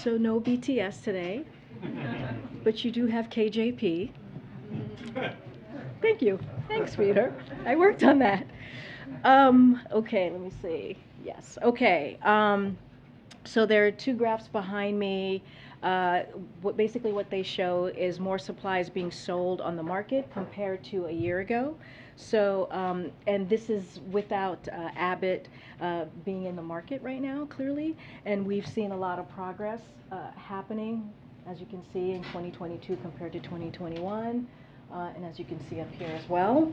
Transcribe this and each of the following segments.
So no BTS today, but you do have KJP. Thank you. Thanks, Peter. I worked on that. Okay, let me see. Yes. Okay. So there are two graphs behind me. Basically what they show is more supplies being sold on the market compared to a year ago. So, and this is without Abbott being in the market right now, clearly. And we've seen a lot of progress happening, as you can see, in 2022 compared to 2021. And as you can see up here as well.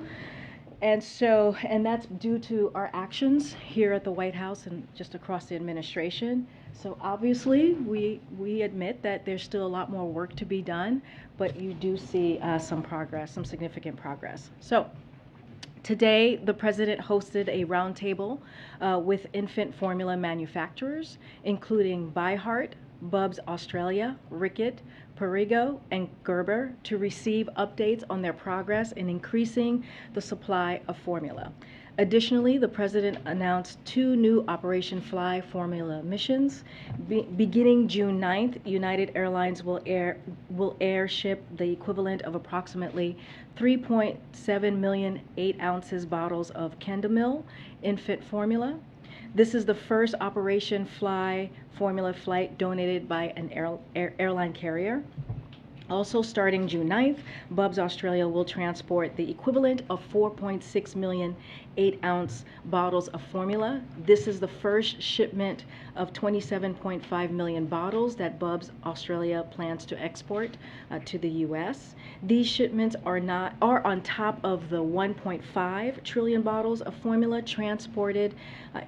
And so, and that's due to our actions here at the White House and just across the administration. So obviously, we admit that there's still a lot more work to be done, but you do see some progress, some significant progress. So today, the president hosted a roundtable with infant formula manufacturers, including ByHeart, Bubs Australia, Reckitt, Perrigo, and Gerber, to receive updates on their progress in increasing the supply of formula. Additionally, the president announced 2 new Operation Fly formula missions. Beginning June 9th, United Airlines will airship the equivalent of approximately 3.7 million 8 ounces bottles of Kendamil infant formula. This is the first Operation Fly formula flight donated by an airline carrier. Also starting June 9th, Bubs Australia will transport the equivalent of 4.6 million 8-ounce bottles of formula. This is the first shipment of 27.5 million bottles that Bubs Australia plans to export to the U.S. These shipments are on top of the 1.5 trillion bottles of formula transported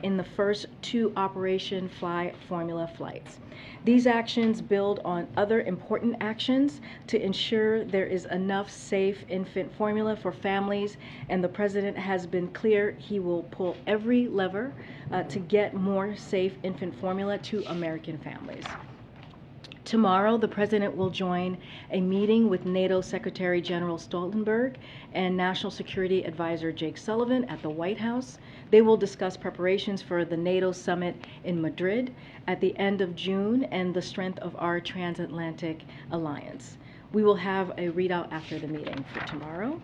in the first 2 Operation Fly formula flights. These actions build on other important actions to ensure there is enough safe infant formula for families, and the president has been clear he will pull every lever to get more safe infant formula to American families. Tomorrow, the president will join a meeting with NATO Secretary General Stoltenberg and National Security Advisor Jake Sullivan at the White House. They will discuss preparations for the NATO summit in Madrid at the end of June and the strength of our transatlantic alliance. We will have a readout after the meeting for tomorrow.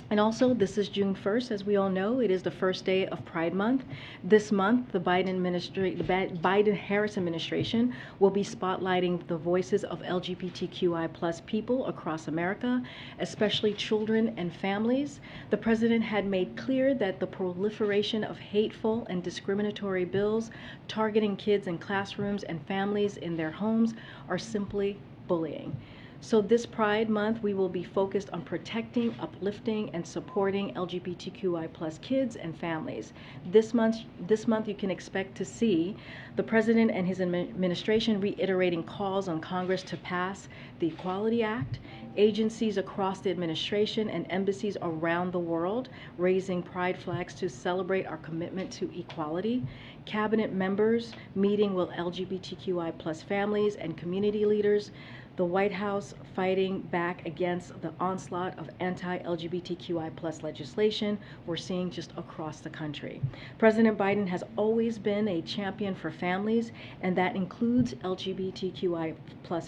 And also, this is June 1st, as we all know. It is the first day of Pride Month. This month, the Biden-Harris administration will be spotlighting the voices of LGBTQI+ people across America, especially children and families. The president had made clear that the proliferation of hateful and discriminatory bills targeting kids in classrooms and families in their homes are simply bullying. So this Pride Month, we will be focused on protecting, uplifting, and supporting LGBTQI+ kids and families. This month, you can expect to see the president and his administration reiterating calls on Congress to pass the Equality Act, agencies across the administration and embassies around the world raising pride flags to celebrate our commitment to equality, cabinet members meeting with LGBTQI+ families and community leaders, the White House fighting back against the onslaught of anti-LGBTQI+ legislation we're seeing just across the country. President Biden has always been a champion for families, and that includes LGBTQI+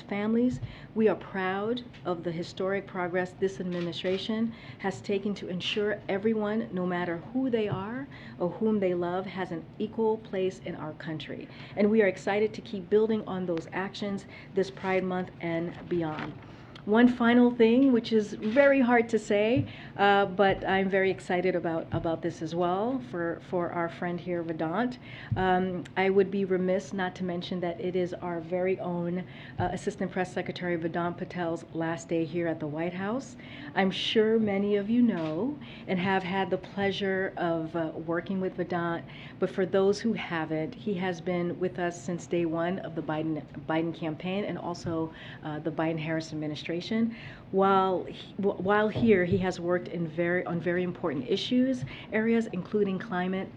families. We are proud of the historic progress this administration has taken to ensure everyone, no matter who they are or whom they love, has an equal place in our country. And we are excited to keep building on those actions this Pride Month and beyond. One final thing, which is very hard to say, but I'm very excited about this as well for our friend here, Vedant. I would be remiss not to mention that it is our very own Assistant Press Secretary Vedant Patel's last day here at the White House. I'm sure many of you know and have had the pleasure of working with Vedant, but for those who haven't, he has been with us since day one of the Biden campaign and also the Biden-Harris administration. While here, he has worked on very important areas, including climate,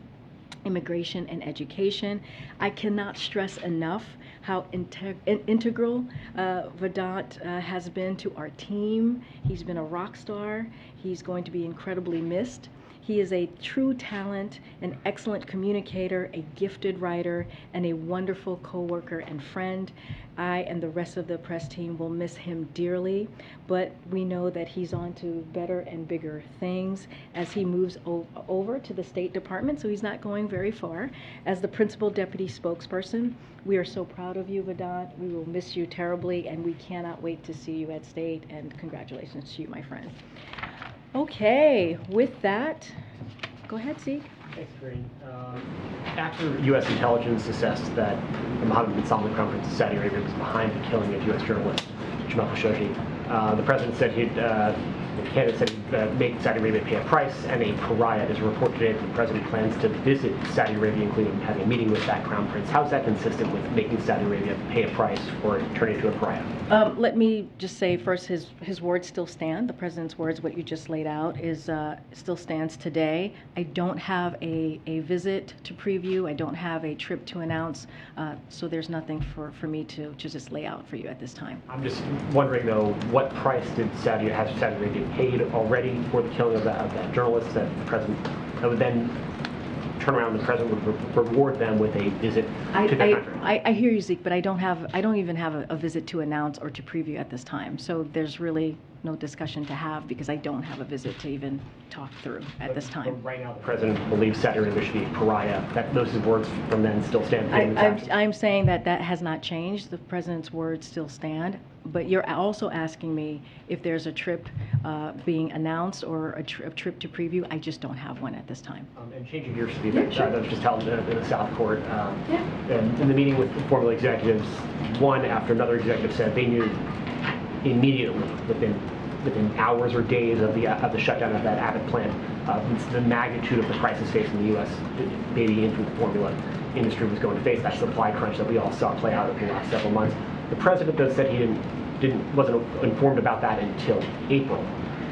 immigration, and education. I cannot stress enough how integral Vedant has been to our team. He's been a rock star. He's going to be incredibly missed. He is a true talent, an excellent communicator, a gifted writer, and a wonderful co-worker and friend. I and the rest of the press team will miss him dearly, but we know that he's on to better and bigger things as he moves over to the State Department, so he's not going very far. As the principal deputy spokesperson, we are so proud of you, Vedant. We will miss you terribly, and we cannot wait to see you at State, and congratulations to you, my friend. Okay, with that, go ahead, Zeke. Thanks, Karine. After U.S. intelligence assessed that the Mohammed bin Salman Crown Prince of Saudi Arabia was behind the killing of U.S. journalist Jamal Khashoggi, the president said the candidate said he'd make Saudi Arabia pay a price and a pariah. There's a report today that the president plans to visit Saudi Arabia, including having a meeting with that crown prince. How is that consistent with making Saudi Arabia pay a price or turn into a pariah? Let me just say first, his words still stand. The president's words, what you just laid out, is still stands today. I don't have a visit to preview. I don't have a trip to announce. So there's nothing for me to just lay out for you at this time. I'm just wondering, though, what price has Saudi Arabia paid already for the killing of that journalist that the president would then turn around, the president would reward them with a visit to their country? I hear you, Zeke, but I don't even have a visit to announce or to preview at this time. So there's really no discussion to have because I don't have a visit to even talk through at this time. But right now, the president believes Saudi Arabia should be a pariah. Those words from then still stand. I'm saying that has not changed. The president's words still stand. But you're also asking me if there's a trip being announced or a trip to preview. I just don't have one at this time. And changing gears to the event that was just held in the South Court. Yeah. In the meeting with formal executives, one after another executive said they knew immediately, within hours or days of the shutdown of that Abbott plant, the magnitude of the crisis facing the U.S. baby infant formula industry was going to face, that supply crunch that we all saw play out over the last several months. The president, though, said he wasn't informed about that until April,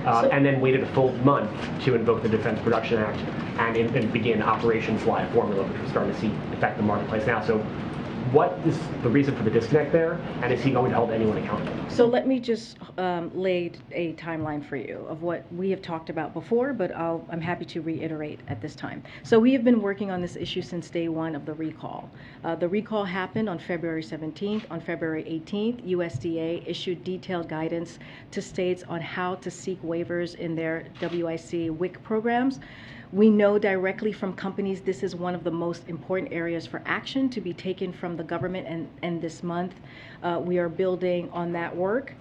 and then waited a full month to invoke the Defense Production Act and begin Operation Fly Formula, which we're starting to see affect the marketplace now. So what is the reason for the disconnect there, and is he going to hold anyone accountable? So let me just lay a timeline for you of what we have talked about before, but I'm happy to reiterate at this time. So we have been working on this issue since day one of the recall. The recall happened on February 17th. On February 18th, USDA issued detailed guidance to states on how to seek waivers in their WIC programs. We know directly from companies this is one of the most important areas for action to be taken from the government, and this month we are building on that work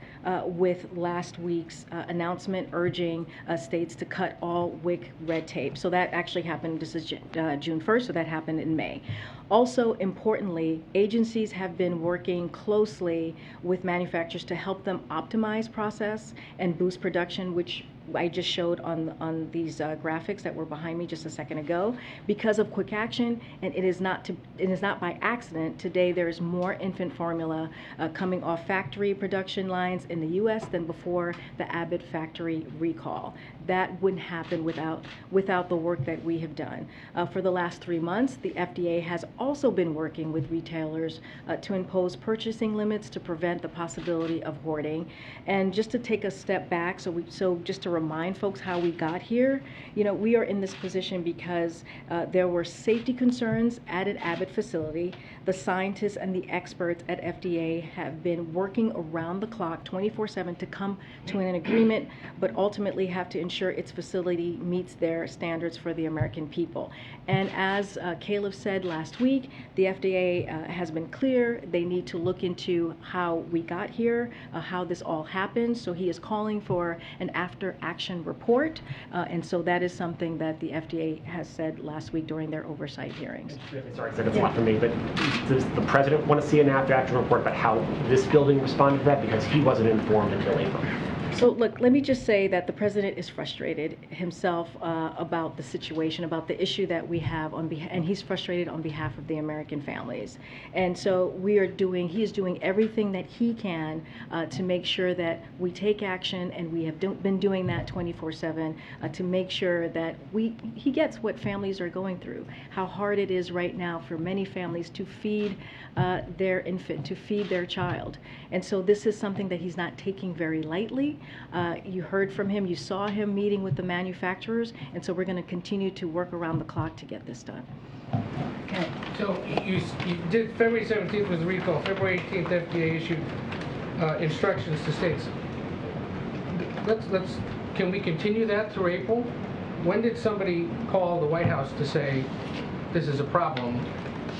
with last week's announcement urging states to cut all WIC red tape. So that actually happened, this is June 1st, so that happened in May. Also, importantly, agencies have been working closely with manufacturers to help them optimize process and boost production, which I just showed on these graphics that were behind me just a second ago. Because of quick action, and it is not by accident, today there is more infant formula coming off factory production lines in the U.S. than before the Abbott factory recall. That wouldn't happen without the work that we have done. For the last 3 months, the FDA has also been working with retailers to impose purchasing limits to prevent the possibility of hoarding. And just to take a step back, so just to remind folks how we got here, we are in this position because there were safety concerns at an Abbott facility. The scientists and the experts at FDA have been working around the clock 24/7 to come to an agreement, but ultimately have to ensure its facility meets their standards for the American people. And as Caleb said last week, the FDA has been clear. They need to look into how we got here, how this all happened. So he is calling for an after-action report. And so that is something that the FDA has said last week during their oversight hearings. Sorry, I said it's a lot for me, but does the president want to see an after-action report about how this building responded to that? Because he wasn't informed until April. So look, let me just say that the president is frustrated himself about the situation, about the issue that we have and he's frustrated on behalf of the American families. And so he is doing everything that he can to make sure that we take action, and we have been doing that 24/7 to make sure that he gets what families are going through, how hard it is right now for many families to feed their infant, to feed their child. And so this is something that he's not taking very lightly. company. You heard from him, you saw him meeting with the manufacturers, and so we're going to continue to work around the clock to get this done. Okay. So you did February 17th was the recall. February 18th, FDA issued instructions to states. Can we continue that through April? When did somebody call the White House to say this is a problem?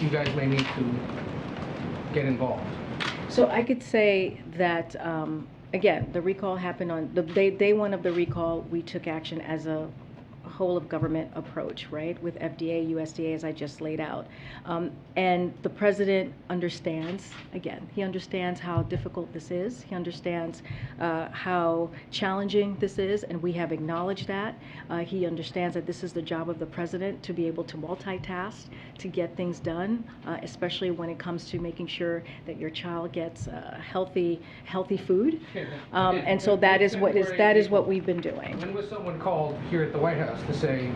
You guys may need to get involved. So I could say that, again, the recall happened on the day one of the recall. We took action as a whole of government approach, right, with FDA, USDA, as I just laid out. And the president understands, again, he understands how difficult this is. He understands how challenging this is, and we have acknowledged that. He understands that this is the job of the president to be able to multitask, to get things done, especially when it comes to making sure that your child gets healthy food. And so that is what we've been doing. When was someone called here at the White House to say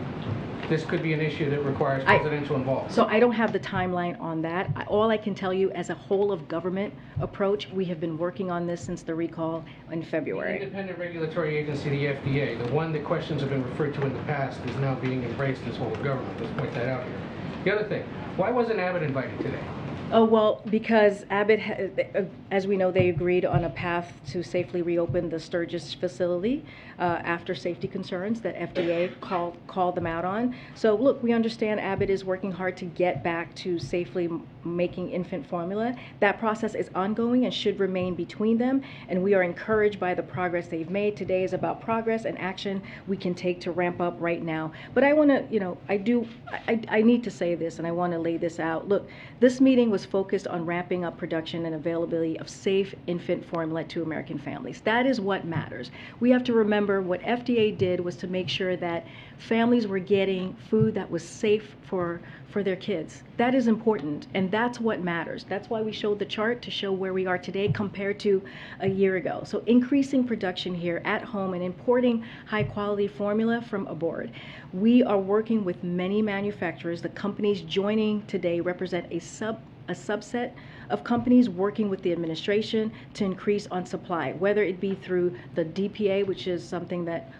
this could be an issue that requires presidential involvement? So I don't have the timeline on that. All I can tell you, as a whole of government approach, we have been working on this since the recall in February. The independent regulatory agency, the FDA, the one that questions have been referred to in the past, is now being embraced as whole of government. Let's point that out here. The other thing, why wasn't Abbott invited today? Oh, well, because Abbott, as we know, they agreed on a path to safely reopen the Sturgis facility after safety concerns that FDA called them out on. So, look, we understand Abbott is working hard to get back to safely making infant formula. That process is ongoing and should remain between them, and we are encouraged by the progress they've made. Today is about progress and action we can take to ramp up right now. But I want to, I need to say this, and I want to lay this out. Look, this meeting was focused on ramping up production and availability of safe infant formula to American families. That is what matters. We have to remember what FDA did was to make sure that families were getting food that was safe for their kids. That is important, and that's what matters. That's why we showed the chart to show where we are today compared to a year ago. So increasing production here at home and importing high quality formula from abroad. We are working with many manufacturers. The companies joining today represent a subset of companies working with the administration to increase on supply, whether it be through the DPA, which is something that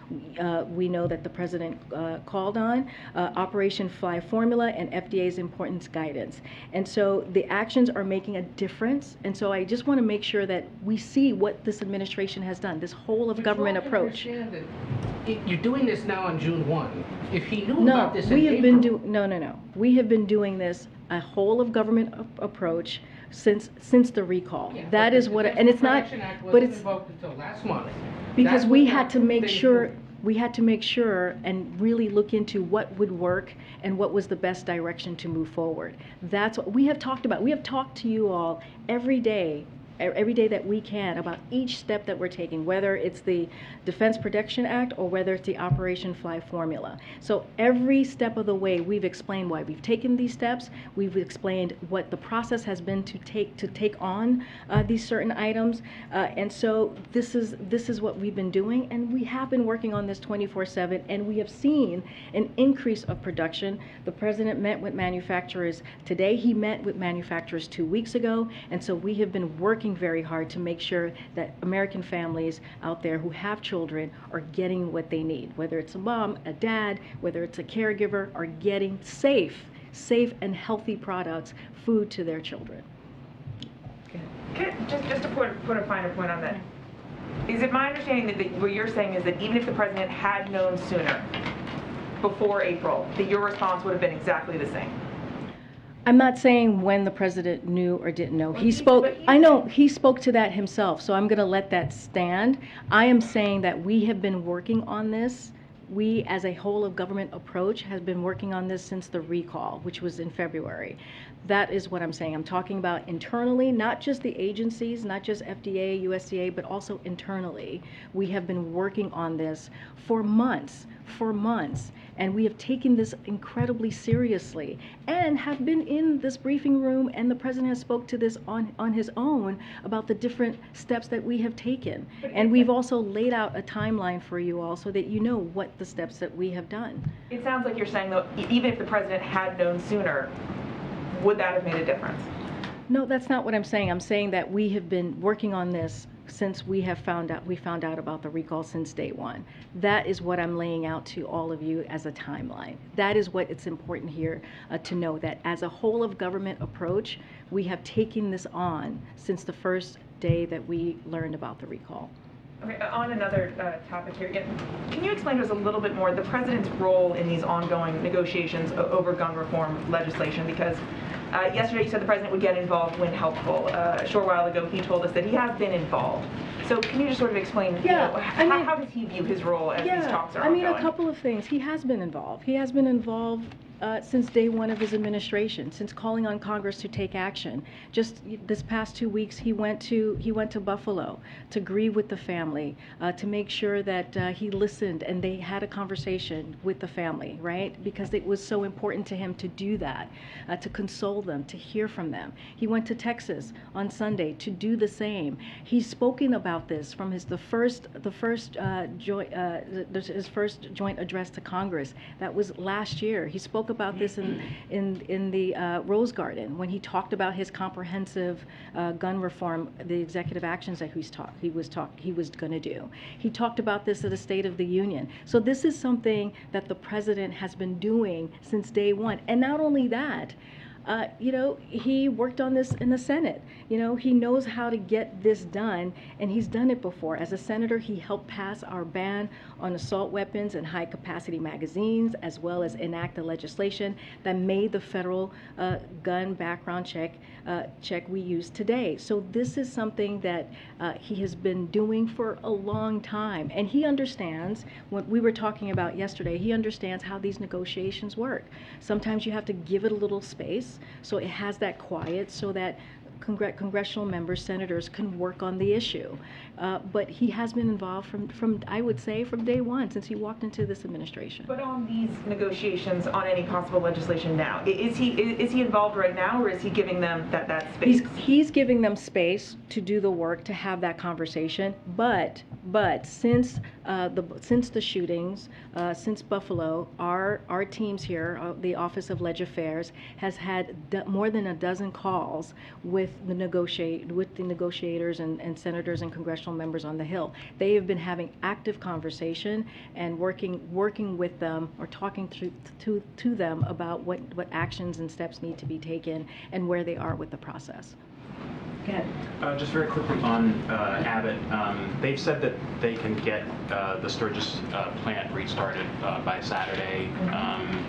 we know that the president called on, Operation Fly Formula, and FDA's importance guidance. And so the actions are making a difference. And so I just want to make sure that we see what this administration has done, this whole of government approach. You're doing this now on June 1. If he knew No, about this in we have April, been no. We have been doing this a whole of government approach since the recall. Yeah, that is what, and it's not, but it's invoked until last month. because That's we what had to that make thing sure. moved. We had to make sure and really look into what would work and what was the best direction to move forward. That's what we have talked about. We have talked to you all every day that we can about each step that we're taking, whether it's the Defense Production Act or whether it's the Operation Fly Formula. So every step of the way, we've explained why we've taken these steps. We've explained what the process has been to take on these certain items. And so this is what we've been doing, and we have been working on this 24/7, and we have seen an increase of production. The president met with manufacturers today. He met with manufacturers 2 weeks ago, and so we have been working very hard to make sure that American families out there who have children are getting what they need, whether it's a mom, a dad, whether it's a caregiver, are getting safe and healthy products, food to their children. Just to put a finer point on that, is it my understanding that what you're saying is that even if the president had known sooner, before April, that your response would have been exactly the same? I'm not saying when the president knew or didn't know. He he- spoke, but he I know, said- he spoke to that himself, so I'm going to let that stand. I am saying that we have been working on this. We, as a whole of government approach, has been working on this since the recall, which was in February. That is what I'm saying. I'm talking about internally, not just the agencies, not just FDA, USDA, but also internally. We have been working on this for months, and we have taken this incredibly seriously and have been in this briefing room, and the president has spoke to this on his own about the different steps that we have taken. And we've also laid out a timeline for you all so that you know what the steps that we have done. It sounds like you're saying, though, even if the president had known sooner, would that have made a difference? No, that's not what I'm saying. I'm saying that we have been working on this since we found out about the recall since day one. That is what I'm laying out to all of you as a timeline. That is what it's important here to know, that as a whole of government approach, we have taken this on since the first day that we learned about the recall. Okay, on another topic here, can you explain to us a little bit more the president's role in these ongoing negotiations over gun reform legislation? Because yesterday you said the president would get involved when helpful. A short while ago he told us that he has been involved. So can you just sort of explain, how does he view his role as these talks are ongoing? A couple of things. He has been involved. He has been involved since day one of his administration, since calling on Congress to take action. Just this past 2 weeks, he went to Buffalo to grieve with the family, to make sure that he listened and they had a conversation with the family, right? Because it was so important to him to do that, to console them, to hear from them. He went to Texas on Sunday to do the same. He's spoken about this from his first joint address to Congress. That was last year. He spoke about this in the Rose Garden when he talked about his comprehensive gun reform, the executive actions that he was going to do. He talked about this at the State of the Union. So this is something that the president has been doing since day one. And not only that, he worked on this in the Senate. He knows how to get this done, and he's done it before. As a senator, he helped pass our ban on assault weapons and high-capacity magazines, as well as enact the legislation that made the federal gun background check we use today. So this is something that he has been doing for a long time, and he understands what we were talking about yesterday. He understands how these negotiations work. Sometimes you have to give it a little space, so it has that quiet, so that congressional members, senators can work on the issue. But he has been involved from I would say, from day one, since he walked into this administration. But on these negotiations on any possible legislation now, is he involved right now, or is he giving them that space? He's giving them space to do the work, to have that conversation. But since the shootings, since Buffalo, our teams here, the Office of Leg Affairs, has had more than a dozen calls with the negotiators and senators and congressional members on the Hill. They have been having active conversation and working with them, or talking to them about what actions and steps need to be taken and where they are with the process. Go ahead. Just very quickly on Abbott, they've said that they can get the Sturgis plant restarted by Saturday.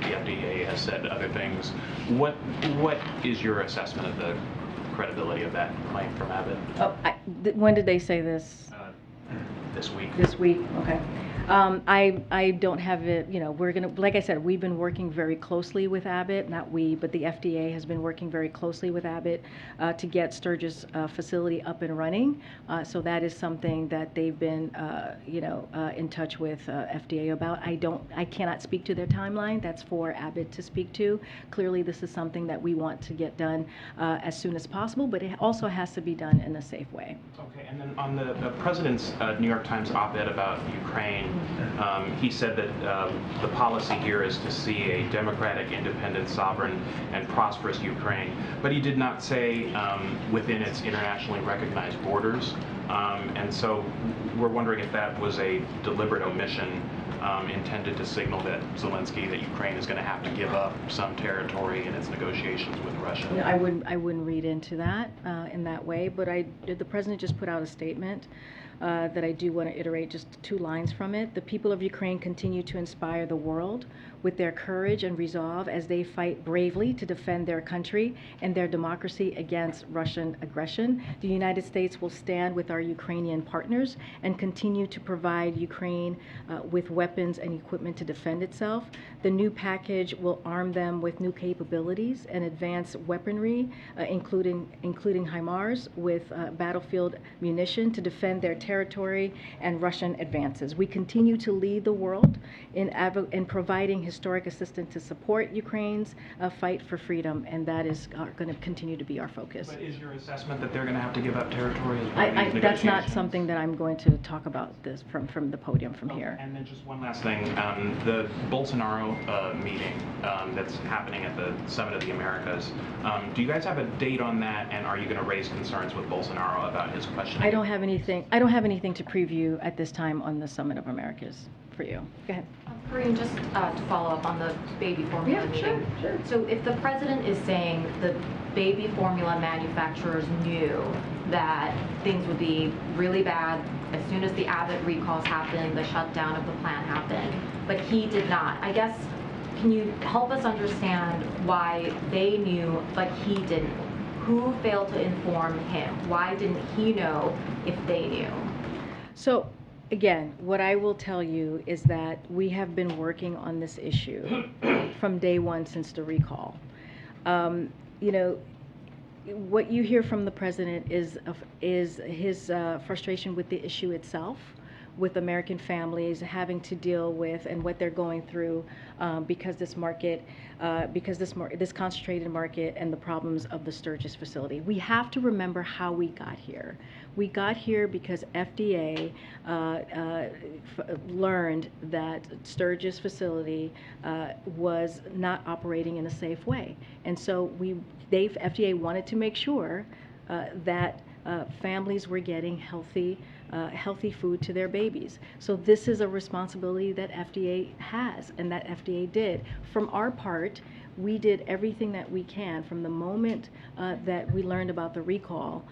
The FDA has said other things. What is your assessment of the credibility of that claim from Abbott? When did they say this? This week. This week, okay. I don't have it, we're going to, like I said, we've been working very closely with Abbott, not we, but the FDA has been working very closely with Abbott to get Sturgis facility up and running. So that is something that they've been, in touch with FDA about. I cannot speak to their timeline. That's for Abbott to speak to. Clearly, this is something that we want to get done as soon as possible, but it also has to be done in a safe way. Okay, and then on the president's New York Times op-ed about Ukraine, he said that the policy here is to see a democratic, independent, sovereign, and prosperous Ukraine. But he did not say within its internationally recognized borders. And so we're wondering if that was a deliberate omission intended to signal that that Ukraine is going to have to give up some territory in its negotiations with Russia. I wouldn't read into that in that way, but the president just put out a statement that I do want to iterate just 2 lines from it. The people of Ukraine continue to inspire the world with their courage and resolve as they fight bravely to defend their country and their democracy against Russian aggression. The United States will stand with our Ukrainian partners and continue to provide Ukraine with weapons and equipment to defend itself. The new package will arm them with new capabilities and advanced weaponry, including HIMARS, with battlefield munition to defend their territory and Russian advances. We continue to lead the world in providing historic assistance to support Ukraine's fight for freedom, and that is going to continue to be our focus. But is your assessment that they're going to have to give up territory as well? That's not something that I'm going to talk about this from the podium from here. And then just one last thing, the Bolsonaro meeting that's happening at the Summit of the Americas, do you guys have a date on that, and are you going to raise concerns with Bolsonaro about his questioning? I don't have anything to preview at this time on the Summit of Americas for you. Go ahead. Karine, just to follow up on the baby formula meeting. Sure. So if the president is saying the baby formula manufacturers knew that things would be really bad as soon as the Abbott recalls happened, the shutdown of the plant happened, but he did not, I guess, can you help us understand why they knew but he didn't? Who failed to inform him? Why didn't he know if they knew? So, again, what I will tell you is that we have been working on this issue from day one since the recall. You know, what you hear from the president is his frustration with the issue itself, with American families having to deal with and what they're going through because this concentrated market and the problems of the Sturgis facility. We have to remember how we got here. We got here because FDA learned that Sturgis facility was not operating in a safe way, and so FDA wanted to make sure that families were getting healthy food to their babies. So this is a responsibility that FDA has and that FDA did. From our part, we did everything that we can from the moment that we learned about the recall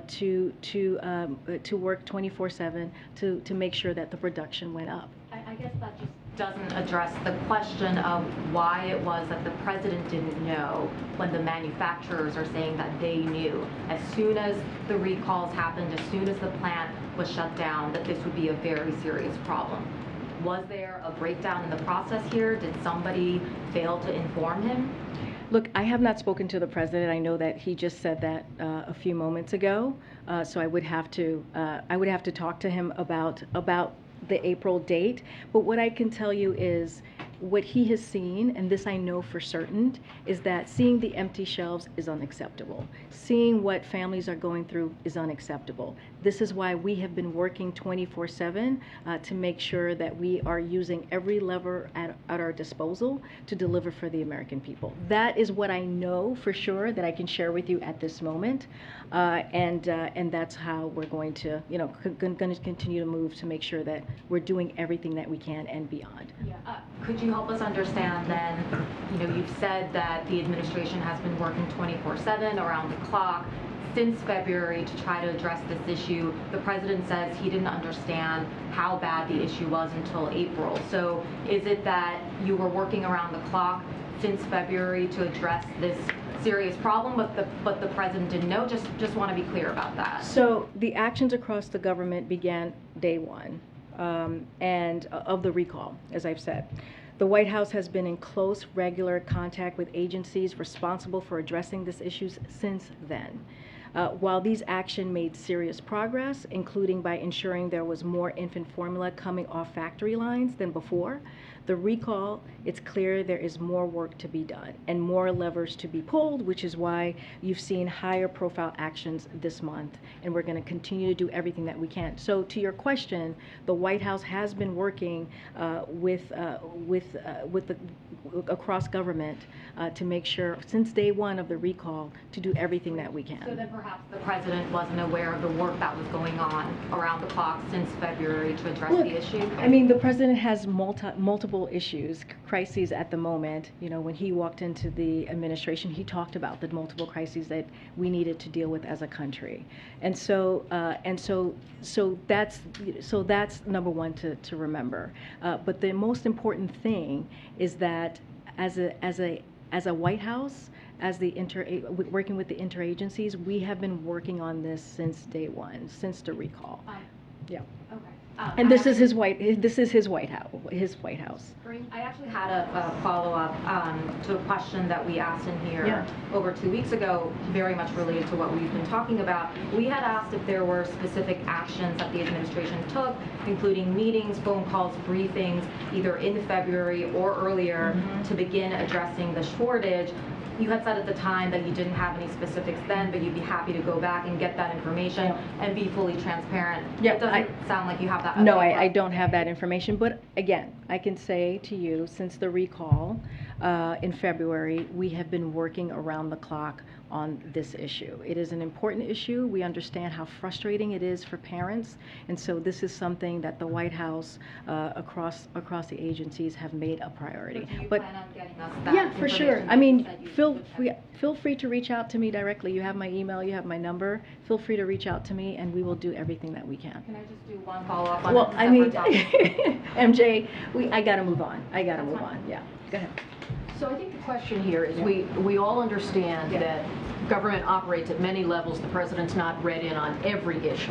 to work 24/7 to make sure that the production went up. I guess that just doesn't address the question of why it was that the president didn't know when the manufacturers are saying that they knew as soon as the recalls happened, as soon as the plant was shut down, that this would be a very serious problem. Was there a breakdown in the process here? Did somebody fail to inform him? Look, I have not spoken to the president. I know that he just said that a few moments ago, so I would have to talk to him about the April date. But what I can tell you is what he has seen, and this I know for certain, is that seeing the empty shelves is unacceptable. Seeing what families are going through is unacceptable. This is why we have been working 24/7 to make sure that we are using every lever at our disposal to deliver for the American people. That is what I know for sure that I can share with you at this moment, and that's how we're going to, going to continue to move to make sure that we're doing everything that we can and beyond. Yeah. Could you help us understand then, you've said that the administration has been working 24/7 around the clock since February to try to address this issue. The president says he didn't understand how bad the issue was until April. So is it that you were working around the clock since February to address this serious problem, but the president didn't know? Just want to be clear about that. So the actions across the government began day one. And of the recall, as I've said. The White House has been in close, regular contact with agencies responsible for addressing these issues since then. While these actions made serious progress, including by ensuring there was more infant formula coming off factory lines than before, the recall, it's clear there is more work to be done and more levers to be pulled, which is why you've seen higher profile actions this month, and we're going to continue to do everything that we can. So to your question, the White House has been working across government to make sure, since day one of the recall, to do everything that we can. So then perhaps the president wasn't aware of the work that was going on around the clock since February to address the issue? I mean, the president has multiple issues, crises at the moment. When he walked into the administration, he talked about the multiple crises that we needed to deal with as a country, and so that's number one to remember. But the most important thing is that as a White House, as working with the interagencies, we have been working on this since day one, since the recall. Fine. Yeah. Okay. And this is his White House. Karine, I actually had a follow-up to a question that we asked in here over 2 weeks ago, very much related to what we've been talking about. We had asked if there were specific actions that the administration took, including meetings, phone calls, briefings, either in February or earlier, to begin addressing the shortage. You had said at the time that you didn't have any specifics then, but you'd be happy to go back and get that information and be fully transparent. Yeah, it doesn't sound like you have that. No, I don't have that information, but again, I can say to you, since the recall in February, we have been working around the clock on this issue. It is an important issue. We understand how frustrating it is for parents, and so this is something that the White House, across the agencies, have made a priority. Do you plan on getting us that yeah, for sure. information I mean, that you feel free to reach out to me directly. You have my email, you have my number. Feel free to reach out to me, and we will do everything that we can. Can I just do one follow-up on Well, a I mean, separate topic? MJ, I gotta move on. Yeah, go ahead. So I think the question here is we all understand that government operates at many levels. The president's not read in on every issue.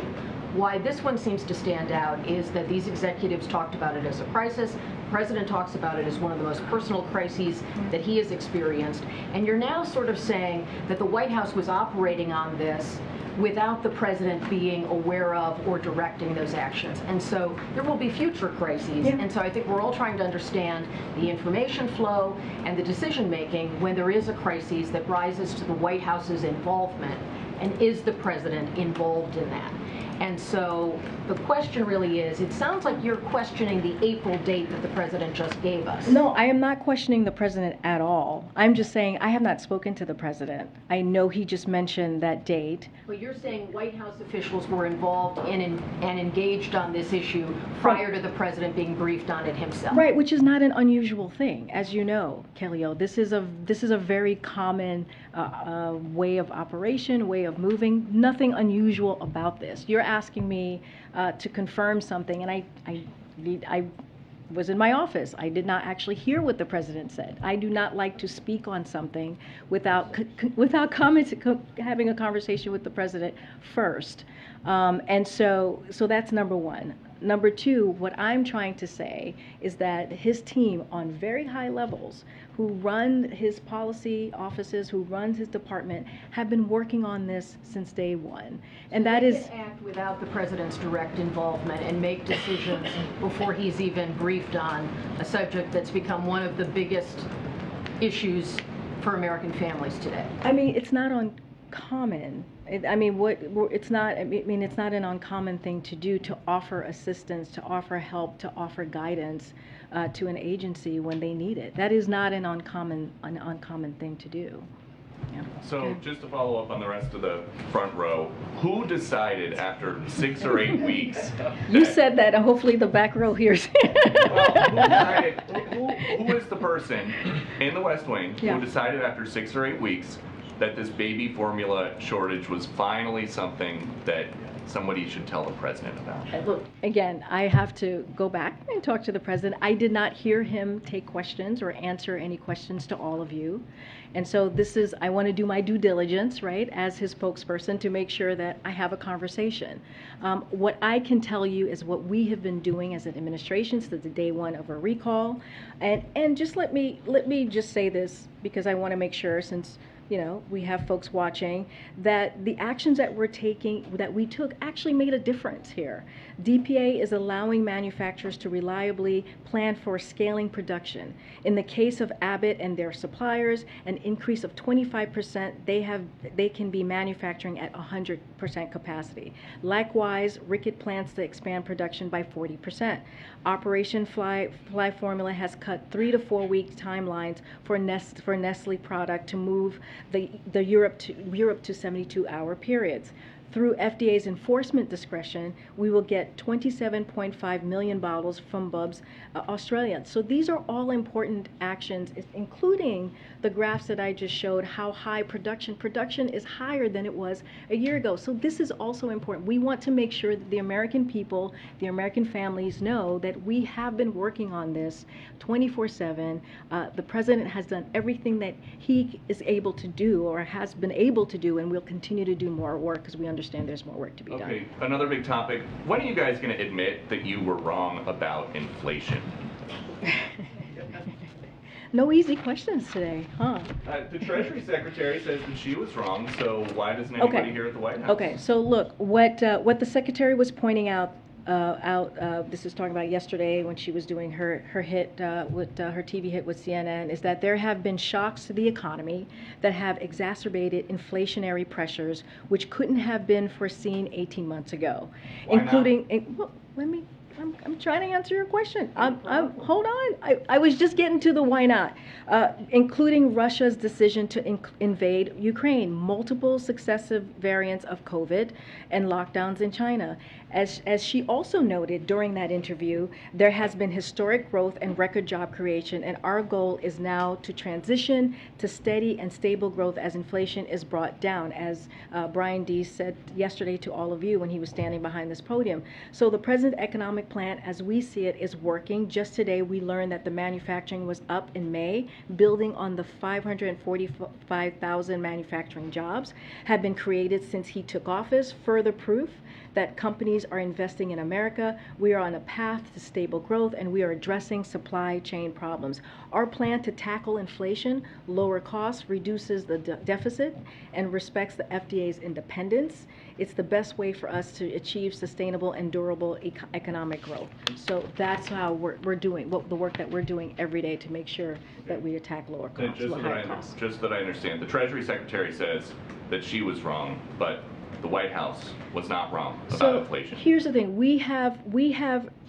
Why this one seems to stand out is that these executives talked about it as a crisis. The president talks about it as one of the most personal crises that he has experienced. And you're now sort of saying that the White House was operating on this without the president being aware of or directing those actions. And so there will be future crises. Yeah. And so I think we're all trying to understand the information flow and the decision making when there is a crisis that rises to the White House's involvement, and is the president involved in that? And so the question really is, it sounds like you're questioning the April date that the president just gave us. No, I am not questioning the president at all. I'm just saying I have not spoken to the president. I know he just mentioned that date. But you're saying White House officials were involved in and engaged on this issue prior to the president being briefed on it himself. Right, which is not an unusual thing, as you know, Kelly-O. This is a very common way of operation, way of moving. Nothing unusual about this. You're asking me to confirm something, and I was in my office. I did not actually hear what the president said. I do not like to speak on something without having a conversation with the president first. And so that's number one. Number two, what I'm trying to say is that his team on very high levels, who run his policy offices, who runs his department, have been working on this since day one. And that is... They can act without the president's direct involvement and make decisions before he's even briefed on a subject that's become one of the biggest issues for American families today. I mean, it's not uncommon. It's not an uncommon thing to do, to offer assistance, to offer help, to offer guidance to an agency when they need it. That is not an uncommon thing to do. Yeah. So Okay. just to follow up on the rest of the front row, who decided after 6 or 8 weeks? You said that, and hopefully the back row hears. Who is the person in the West Wing Yeah. who decided after 6 or 8 weeks that this baby formula shortage was finally something that somebody should tell the president about? Look, again, I have to go back and talk to the president. I did not hear him take questions or answer any questions to all of you. And so I want to do my due diligence, right, as his spokesperson, to make sure that I have a conversation. What I can tell you is what we have been doing as an administration since the day one of a recall. And just let me just say this, because I want to make sure, since we have folks watching, that the actions that we took actually made a difference here. DPA is allowing manufacturers to reliably plan for scaling production. In the case of Abbott and their suppliers, an increase of 25%, they can be manufacturing at 100% capacity. Likewise, Reckitt plans to expand production by 40%. Operation Fly Formula has cut 3 to 4 week timelines for Nestle product to move the Europe to 72-hour periods. Through FDA's enforcement discretion, we will get 27.5 million bottles from Bubs Australia. So these are all important actions, including the graphs that I just showed, how high production is higher than it was a year ago. So this is also important. We want to make sure that the American people, the American families know that we have been working on this 24/7. The president has done everything that he is able to do or has been able to do, and will continue to do more work, because we understand understand there's more work to be done. Okay, another big topic. When are you guys going to admit that you were wrong about inflation? No easy questions today, huh? The Treasury Secretary says that she was wrong, so why doesn't anybody Okay. here at the White House? Okay, so look, what the Secretary was pointing out, this was talking about yesterday when she was doing her hit, with her TV hit with CNN, is that there have been shocks to the economy that have exacerbated inflationary pressures, which couldn't have been foreseen 18 months ago, Why not? including, well, I'm trying to answer your question. Hold on. I was just getting to the why not. Including Russia's decision to invade Ukraine, multiple successive variants of COVID, and lockdowns in China. As she also noted during that interview, there has been historic growth and record job creation, and our goal is now to transition to steady and stable growth as inflation is brought down, as Brian Deese said yesterday to all of you when he was standing behind this podium. So the present economic plan, as we see it, is working. Just today we learned that the manufacturing was up in May, building on the 545,000 manufacturing jobs have been created since he took office. Further proof that companies are investing in America. We are on a path to stable growth, and we are addressing supply chain problems. Our plan to tackle inflation, lower costs, reduces the deficit, and respects the FDA's independence. It's the best way for us to achieve sustainable and durable economic growth. So that's how we're doing, the work that we're doing every day to make sure that we attack lower costs, higher costs. Just that I understand, the Treasury Secretary says that she was wrong, but the White House was not wrong about inflation. Here's the thing: we have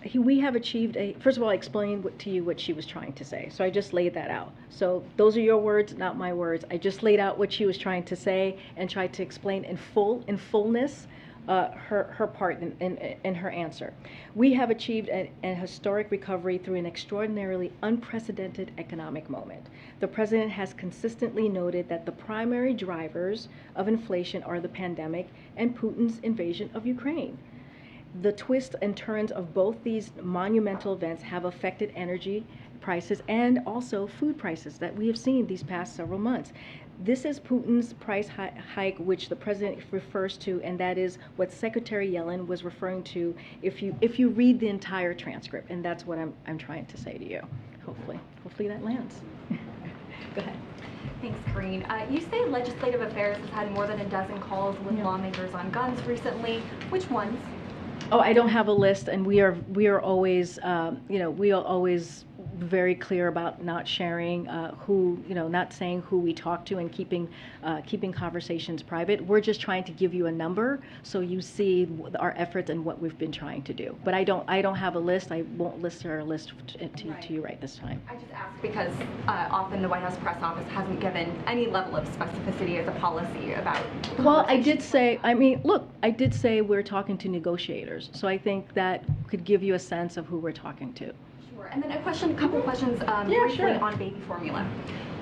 achieved a. First of all, I explained to you what she was trying to say, so I just laid that out. So those are your words, not my words. I just laid out what she was trying to say and tried to explain in fullness her part in her answer. We have achieved a historic recovery through an extraordinarily unprecedented economic moment. The President has consistently noted that the primary drivers of inflation are the pandemic and Putin's invasion of Ukraine. The twists and turns of both these monumental events have affected energy prices and also food prices that we have seen these past several months. This is Putin's price hike, which the President refers to, and that is what Secretary Yellen was referring to if you read the entire transcript, and that's what I'm trying to say to you. Hopefully that lands. Go ahead. Thanks, Karine. You say Legislative Affairs has had more than a dozen calls with lawmakers on guns recently. Which ones? Oh, I don't have a list, and we are always, we are always very clear about not sharing not saying who we talk to and keeping conversations private. We're just trying to give you a number so you see our efforts and what we've been trying to do. But I don't have a list. I won't list our list to you right this time. I just ask because often the White House press office hasn't given any level of specificity as a policy about. Well, I did say we're talking to negotiators, so I think that could give you a sense of who we're talking to. And then a couple questions briefly on baby formula.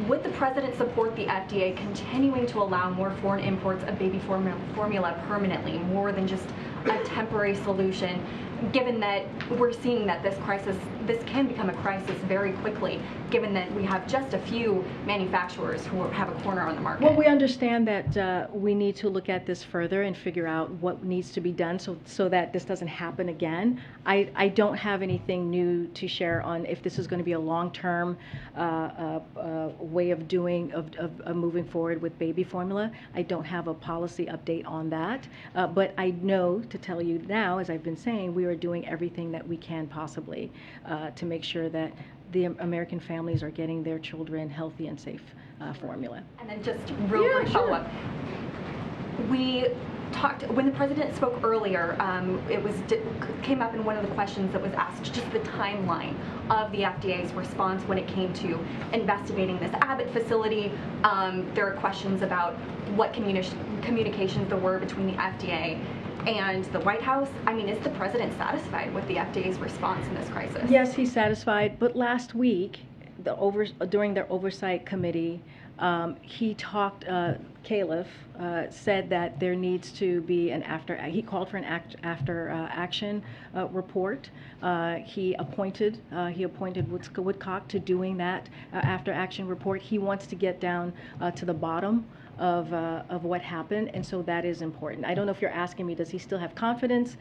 Would the President support the FDA continuing to allow more foreign imports of baby formula permanently, more than just a temporary solution, given that we're seeing that this can become a crisis very quickly, given that we have just a few manufacturers who have a corner on the market? Well, we understand that we need to look at this further and figure out what needs to be done so that this doesn't happen again. I don't have anything new to share on if this is going to be a long-term way of moving forward with baby formula. I don't have a policy update on that, but I know to tell you now, as I've been saying, we are doing everything that we can possibly to make sure that the American families are getting their children healthy and safe formula. And then just real quick follow-up. We talked, when the President spoke earlier, came up in one of the questions that was asked, just the timeline of the FDA's response when it came to investigating this Abbott facility. There are questions about what communications there were between the FDA and the White House. I mean, is the President satisfied with the FDA's response in this crisis? Yes, he's satisfied. But last week, during their oversight committee, he talked. Califf said that there needs to be he called for an after action report. He appointed Woodcock to doing that after action report. He wants to get down to the bottom of what happened, and so that is important. I don't know if you're asking me, does he still have confidence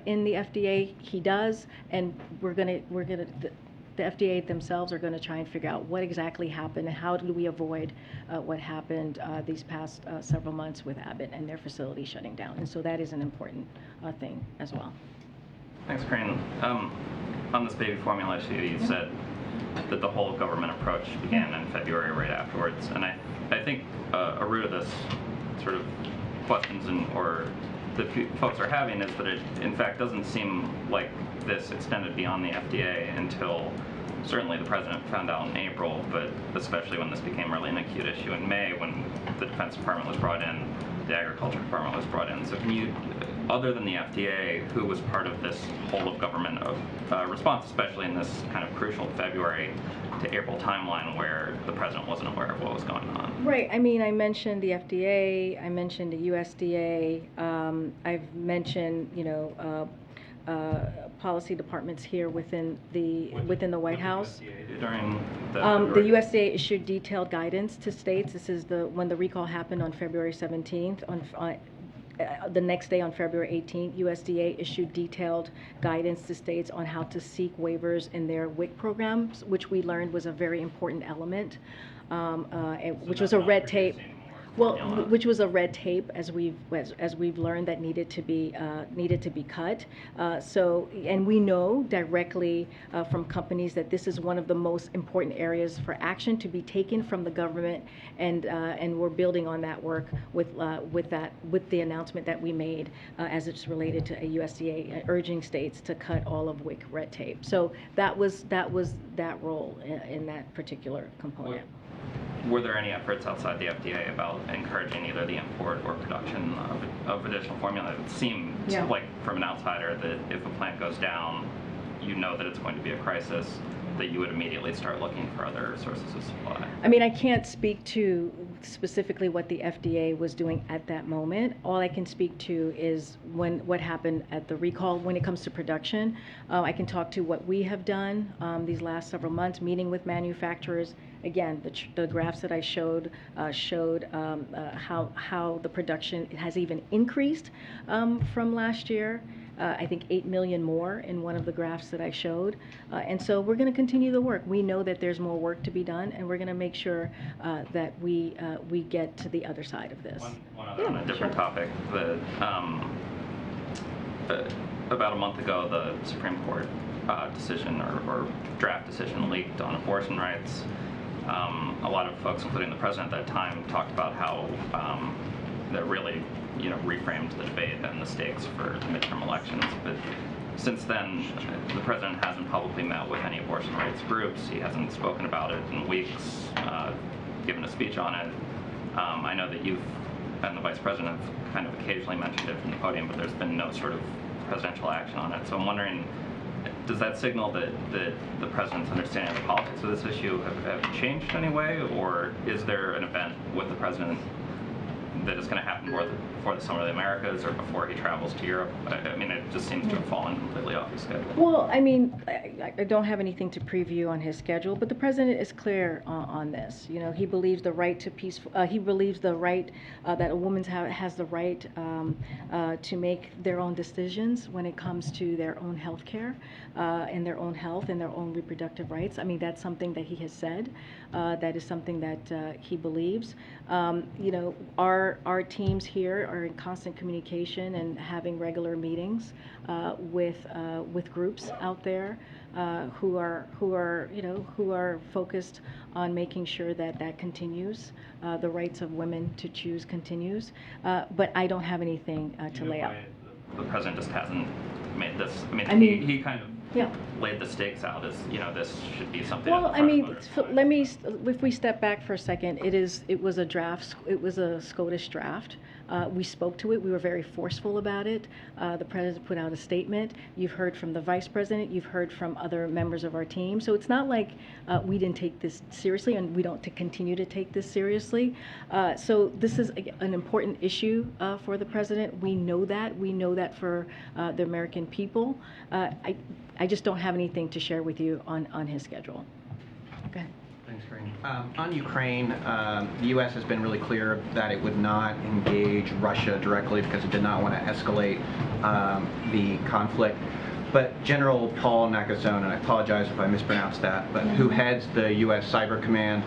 in the FDA? He does, and the FDA themselves are going to try and figure out what exactly happened and how do we avoid what happened these past several months with Abbott and their facility shutting down. And so that is an important thing as well. Thanks, Karine. On this baby formula issue, you said that the whole government approach began in February right afterwards. And I think a root of this sort of questions or that folks are having is that it, in fact, doesn't seem like this extended beyond the FDA until certainly the president found out in April, but especially when this became really an acute issue in May when the Defense Department was brought in, the Agriculture Department was brought in. So can you, other than the FDA, who was part of this whole of government response, especially in this kind of crucial February to April timeline where the president wasn't aware of what was going on? Right. I mean, I mentioned the FDA. I mentioned the USDA. I've mentioned, policy departments here within the White House. During the USDA issued detailed guidance to states. This is when the recall happened on February 17th. The next day, on February 18th, USDA issued detailed guidance to states on how to seek waivers in their WIC programs, which we learned was a very important element, which was a red tape. Well, which was a red tape, as we've learned, that needed to be cut. And we know directly from companies that this is one of the most important areas for action to be taken from the government, and we're building on that work with the announcement that we made as it's related to a USDA urging states to cut all of WIC red tape. So that was that role in that particular component. Were there any efforts outside the FDA about encouraging either the import or production of additional formula? It seemed like, from an outsider, that if a plant goes down, you know that it's going to be a crisis, that you would immediately start looking for other sources of supply. I mean, I can't speak to specifically what the FDA was doing at that moment. All I can speak to is what happened at the recall when it comes to production. I can talk to what we have done these last several months, meeting with manufacturers. Again, the graphs that I showed how the production has even increased from last year. I think 8 million more in one of the graphs that I showed. And so we're going to continue the work. We know that there's more work to be done, and we're going to make sure that we get to the other side of this. One other on a different topic. About a month ago, the Supreme Court decision or draft decision leaked on abortion rights. A lot of folks, including the president at that time, talked about how that really reframed the debate and the stakes for the midterm elections. But since then, the president hasn't publicly met with any abortion rights groups. He hasn't spoken about it in weeks, given a speech on it. I know that you've and the vice president have kind of occasionally mentioned it from the podium, but there's been no sort of presidential action on it. So I'm wondering, does that signal that the president's understanding of the politics of this issue have changed in any way, or is there an event with the president that is going to happen before the Summer of the Americas or before he travels to Europe? I mean, it just seems to have fallen completely off his schedule. Well, I mean, I don't have anything to preview on his schedule, but the president is clear on this. He believes the right to peaceful. He believes the right that a woman has the right to make their own decisions when it comes to their own health care and their own health and their own reproductive rights. I mean, that's something that he has said. That is something that he believes. Our teams here are in constant communication and having regular meetings with groups out there who are focused on making sure that continues, the rights of women to choose continues. But I don't have anything to lay out. The president just hasn't made this. I mean, he kind of laid the stakes out as this should be something. Well, I mean, if we step back for a second, it was a draft. It was a SCOTUS draft. We spoke to it. We were very forceful about it. The president put out a statement. You've heard from the vice president. You've heard from other members of our team. So it's not like we didn't take this seriously, and we don't continue to take this seriously. So this is an important issue for the president. We know that. We know that for the American people. I just don't have anything to share with you on his schedule. Okay. Thanks, Karine. On Ukraine, the U.S. has been really clear that it would not engage Russia directly because it did not want to escalate the conflict. But General Paul Nakasone, and I apologize if I mispronounced that, but who heads the U.S. Cyber Command,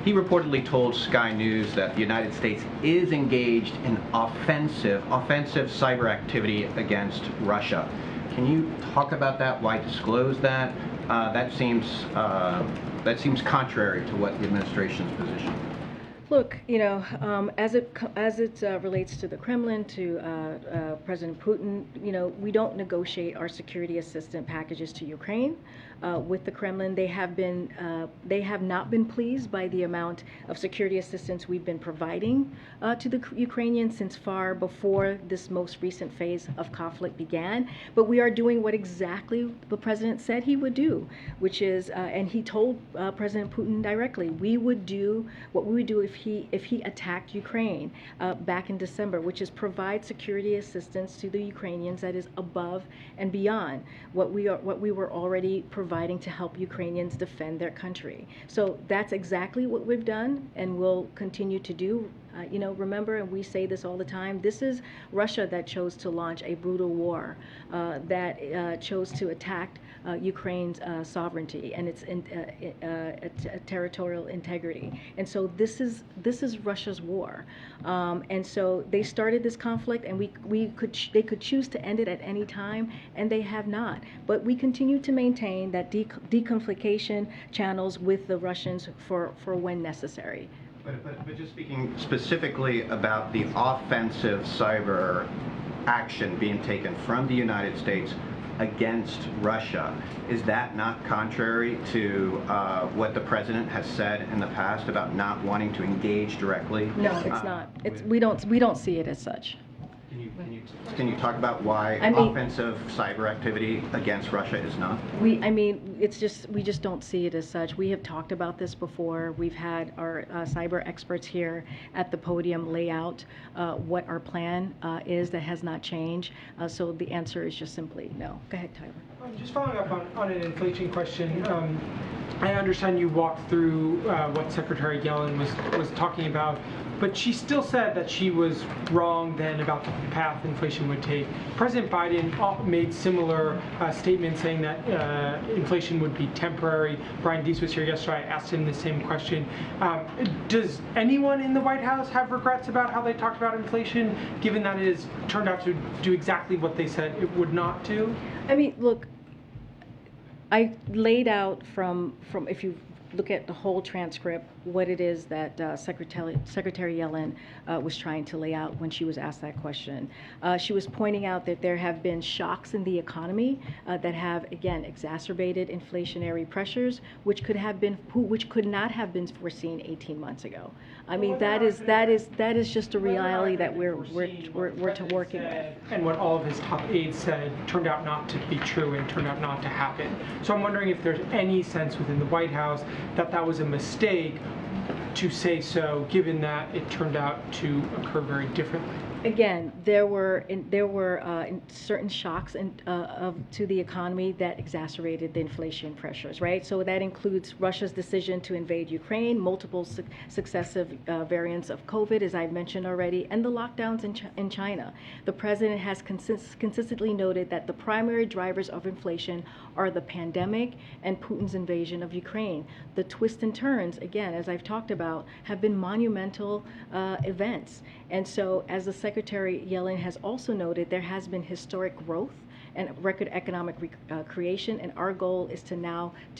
he reportedly told Sky News that the United States is engaged in offensive cyber activity against Russia. Can you talk about that? Why disclose that? That seems contrary to what the administration's position. Look, as it relates to the Kremlin, to President Putin, we don't negotiate our security assistance packages to Ukraine with the Kremlin. They have not been pleased by the amount of security assistance we've been providing to the Ukrainians since far before this most recent phase of conflict began. But we are doing what exactly the president said he would do, which is, and he told President Putin directly, we would do what we would do if he attacked Ukraine back in December, which is provide security assistance to the Ukrainians that is above and beyond what we were already providing to help Ukrainians defend their country. So that's exactly what we've done and will continue to do. Remember, and we say this all the time, this is Russia that chose to launch a brutal war, that chose to attack Ukraine's sovereignty and its territorial integrity. And so this is Russia's war. And so they started this conflict, and they could choose to end it at any time, and they have not. But we continue to maintain that deconfliction channels with the Russians for when necessary. But just speaking specifically about the offensive cyber action being taken from the United States against Russia, is that not contrary to what the president has said in the past about not wanting to engage directly? No, it's not. We don't see it as such. Can you talk about why offensive cyber activity against Russia is not? We just don't see it as such. We have talked about this before. We've had our cyber experts here at the podium lay out what our plan is that has not changed. So the answer is just simply no. Go ahead, Tyler. Just following up on an inflation question. I understand you walked through what Secretary Yellen was talking about, but she still said that she was wrong then about the path inflation would take. President Biden made similar statements saying that inflation would be temporary. Brian Deese was here yesterday. I asked him the same question. Does anyone in the White House have regrets about how they talked about inflation, given that it has turned out to do exactly what they said it would not do? I mean, look, I laid out from if you look at the whole transcript, what it is that Secretary Yellen was trying to lay out when she was asked that question. She was pointing out that there have been shocks in the economy that have, again, exacerbated inflationary pressures, which could not have been foreseen 18 months ago. I mean, that is just a reality that we're to working with. And what all of his top aides said turned out not to be true and turned out not to happen. So I'm wondering if there's any sense within the White House that was a mistake to say so, given that it turned out to occur very differently. Again, there were certain shocks to the economy that exacerbated the inflation pressures, right? So that includes Russia's decision to invade Ukraine, multiple successive variants of COVID, as I mentioned already, and the lockdowns in China. The president has consistently noted that the primary drivers of inflation are the pandemic and Putin's invasion of Ukraine. The twists and turns, again, as I've talked about, have been monumental events. And so, as the Secretary Yellen has also noted, there has been historic growth and record economic creation, and our goal is to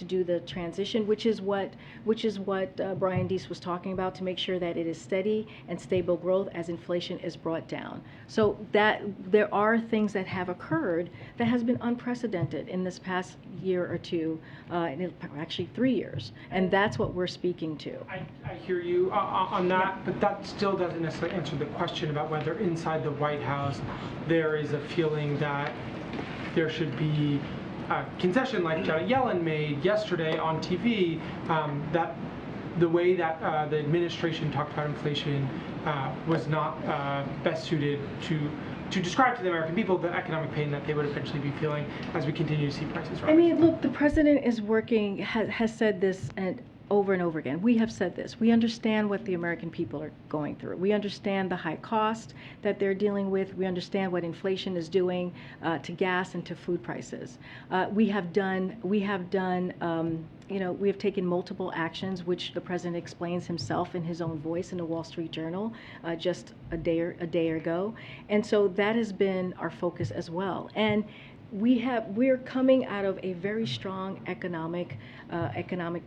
do the transition, which is what Brian Deese was talking about, to make sure that it is steady and stable growth as inflation is brought down. So that there are things that have occurred that has been unprecedented in this past year or two, actually 3 years, and that's what we're speaking to. I hear you on that, but that still doesn't necessarily answer the question about whether inside the White House there is a feeling that there should be a concession like Janet Yellen made yesterday on TV, that the way that the administration talked about inflation was not best suited to describe to the American people the economic pain that they would eventually be feeling as we continue to see prices rise. I mean, look, the president is working, has said this over and over again. We have said this. We understand what the American people are going through. We understand the high cost that they're dealing with. We understand what inflation is doing to gas and to food prices. We have taken multiple actions, which the president explains himself in his own voice in the Wall Street Journal just a day ago. And so that has been our focus as well. And we're coming out of a very strong economic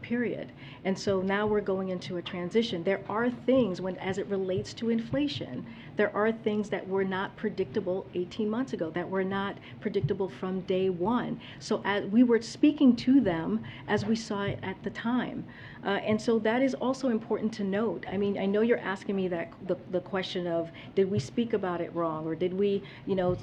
period, and so now we're going into a transition. There are things as it relates to inflation, there are things that were not predictable 18 months ago, that were not predictable from day one. So as we were speaking to them as we saw it at the time. And so that is also important to note. I mean, I know you're asking me that the question of, did we speak about it wrong, or did we,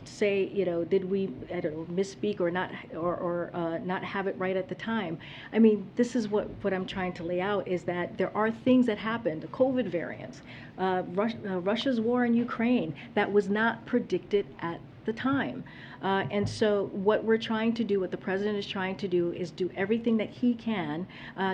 say, did we, I don't know, misspeak or not have it right at the time? I mean, this is what I'm trying to lay out, is that there are things that happened, the COVID variants, Russia's war in Ukraine, that was not predicted at the time. And so what we're trying to do, what the president is trying to do, is do everything that he can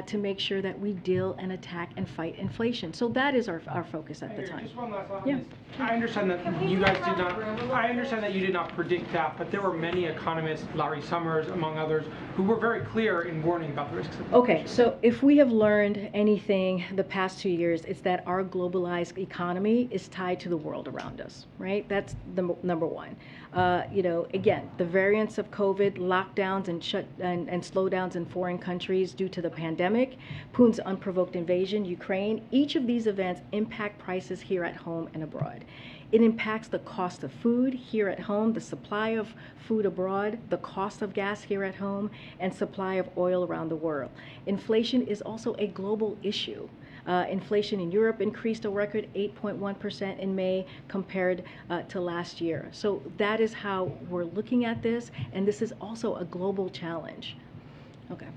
to make sure that we deal and attack and fight inflation. So that is our focus at the time. Just one last thought on Yeah. this. I understand that you guys did not. I understand that you did not predict that, but there were many economists, Larry Summers among others, who were very clear in warning about the risks of inflation. Okay, so if we have learned anything the past 2 years, it's that our globalized economy is tied to the world around us, right? That's the number one. Again, the variants of COVID, lockdowns and slowdowns in foreign countries due to the pandemic, Putin's unprovoked invasion, Ukraine, each of these events impact prices here at home and abroad. It impacts the cost of food here at home, the supply of food abroad, the cost of gas here at home, and supply of oil around the world. Inflation is also a global issue. Inflation in Europe increased a record 8.1% in May compared to last year. So that is how we're looking at this, and this is also a global challenge. Okay,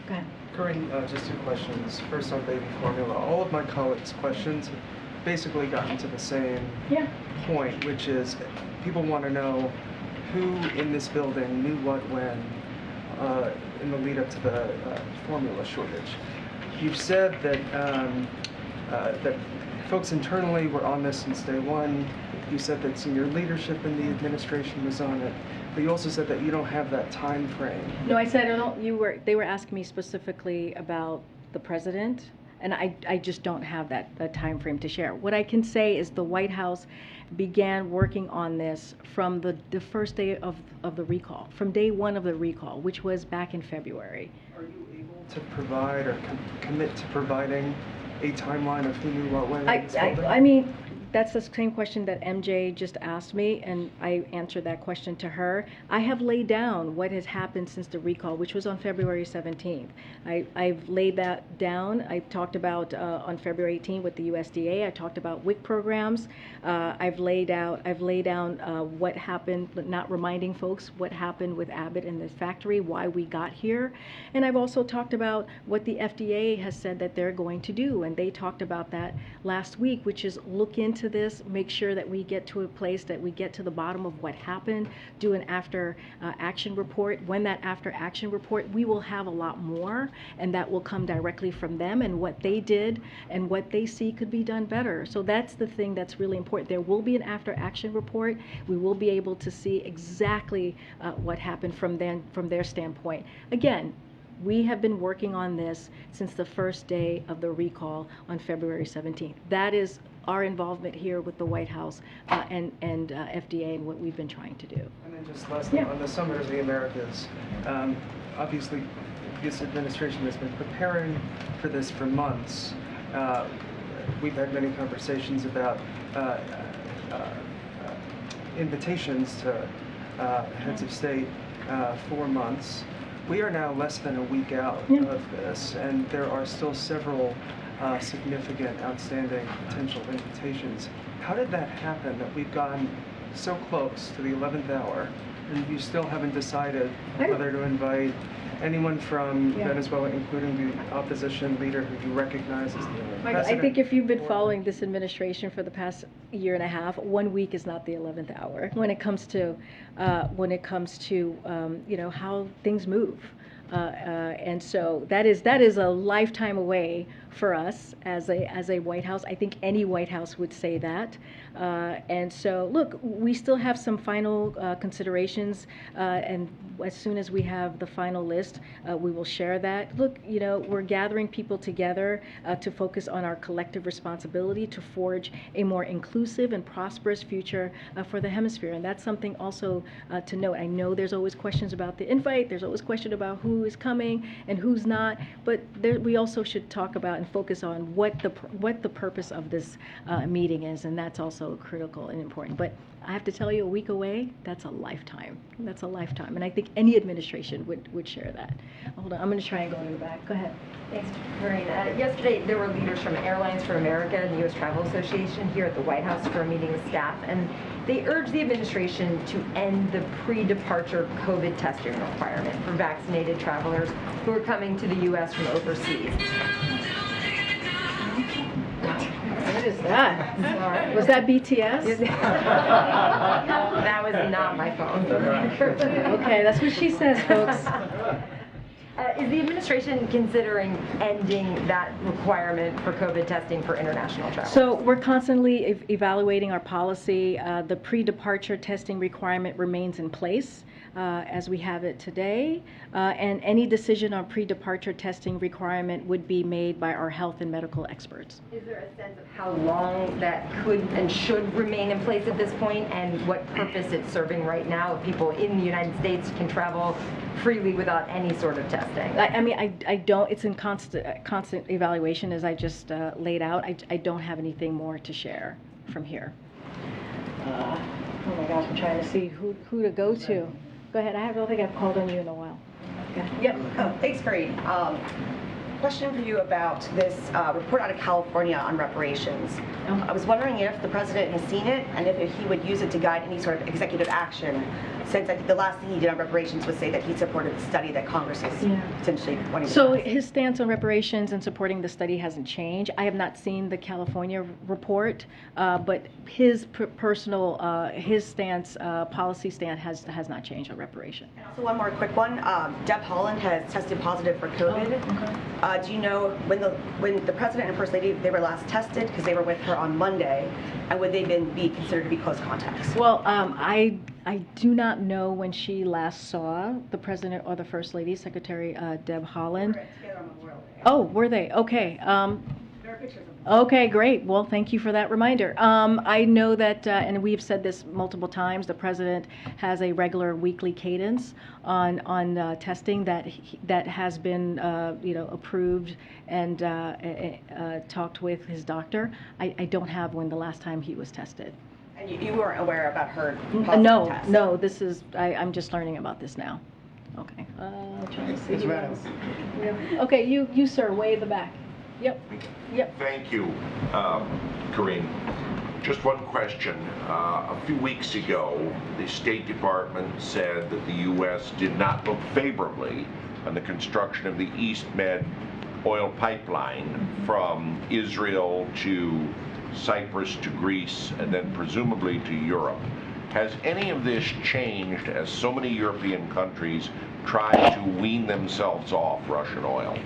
go ahead. Karine, just two questions. First on baby formula. All of my colleagues' questions have basically gotten to the same point, which is people want to know who in this building knew what when in the lead up to the formula shortage. You've said that that folks internally were on this since day one. You said that senior leadership in the administration was on it, but you also said that you don't have that time frame. No, I said they were asking me specifically about the president, and I just don't have that time frame to share. What I can say is the White House began working on this from the first day of the recall, from day one of the recall, which was back in February. Are you able to provide or commit to providing a timeline of who knew what when? I mean, that's the same question that MJ just asked me, and I answered that question to her. I have laid down what has happened since the recall, which was on February 17th. I've laid that down. I talked about on February 18th with the USDA. I talked about WIC programs. I've laid down what happened, but not reminding folks what happened with Abbott in the factory, why we got here. And I've also talked about what the FDA has said that they're going to do, and they talked about that last week, which is look into this, make sure that we get to a place that we get to the bottom of what happened, do an after action report. When that after action report, we will have a lot more, and that will come directly from them and what they did and what they see could be done better. So that's the thing that's really important. There will be an after action report. We will be able to see exactly what happened from their standpoint. Again, we have been working on this since the first day of the recall on February 17th. That is our involvement here with the White House and FDA and what we've been trying to do. And then just lastly, on the Summit of the Americas, obviously this administration has been preparing for this for months. We've had many conversations about invitations to heads of state for months. We are now less than a week out of this, and there are still several significant, outstanding potential invitations. How did that happen that we've gotten so close to the 11th hour, and you still haven't decided whether to invite anyone from Venezuela, including the opposition leader who you recognize as the president? I think if you've been following this administration for the past year and a half, 1 week is not the 11th hour when it comes to how things move. And so that is a lifetime away for us as a White House. I think any White House would say that. And so, look, we still have some final considerations, and as soon as we have the final list, we will share that. Look, you know, we're gathering people together to focus on our collective responsibility to forge a more inclusive and prosperous future for the hemisphere, and that's something also to note. I know there's always questions about the invite, there's always question about who is coming and who's not, but we also should talk about and focus on what the purpose of this meeting is, and that's also critical and important. But I have to tell you, a week away, that's a lifetime. That's a lifetime, and I think any administration would share that. Hold on, I'm going to try and go to the back. Go ahead. Thanks, Karine. Yesterday, there were leaders from Airlines for America and the U.S. Travel Association here at the White House for a meeting with staff, and they urged the administration to end the pre-departure COVID testing requirement for vaccinated travelers who are coming to the U.S. from overseas. What is that? Sorry. Was that BTS? That was not my phone. Okay, that's what she says, folks. Is the administration considering ending that requirement for COVID testing for international travel? So we're constantly evaluating our policy. The pre-departure testing requirement remains in place as we have it today, and any decision on pre-departure testing requirement would be made by our health and medical experts. Is there a sense of how long that could and should remain in place at this point, and what purpose it's serving right now if people in the United States can travel freely without any sort of testing? I mean, I don't, it's in constant evaluation as I just laid out. I don't have anything more to share from here. Oh my gosh, I'm trying to see who to go to. Go ahead, I don't think I've called on you in a while. Yep. Oh, thanks, Karine. Question for you about this report out of California on reparations. I was wondering if the president has seen it and if he would use it to guide any sort of executive action, since I think the last thing he did on reparations was say that he supported the study that Congress is potentially wanting to So pass. his stance on reparations and supporting the study hasn't changed. I have not seen the California report, but his personal, his stance, policy stance has not changed on reparation. So one more quick one. Deb Haaland has tested positive for COVID. Do you know when the president and first lady, they were last tested, because they were with her on Monday, and would they be considered to be close contacts? Well, I do not know when she last saw the president or the first lady, Secretary Deb Haaland. Oh, were they? Okay. There are pictures of them. Okay, great. Well, thank you for that reminder. I know that, and we've said this multiple times, the president has a regular weekly cadence on testing that has been approved and talked with his doctor. I don't have when the last time he was tested. And you weren't aware about her No, test? no. This is I'm just learning about this now. Okay. I'm trying to see. Yes, ma'am. Yeah. Okay, you sir, way in the back. Yep. Thank you, Karine. Just one question. A few weeks ago, the State Department said that the U.S. did not look favorably on the construction of the East Med oil pipeline from Israel to Cyprus to Greece and then presumably to Europe. Has any of this changed as so many European countries try to wean themselves off Russian oil?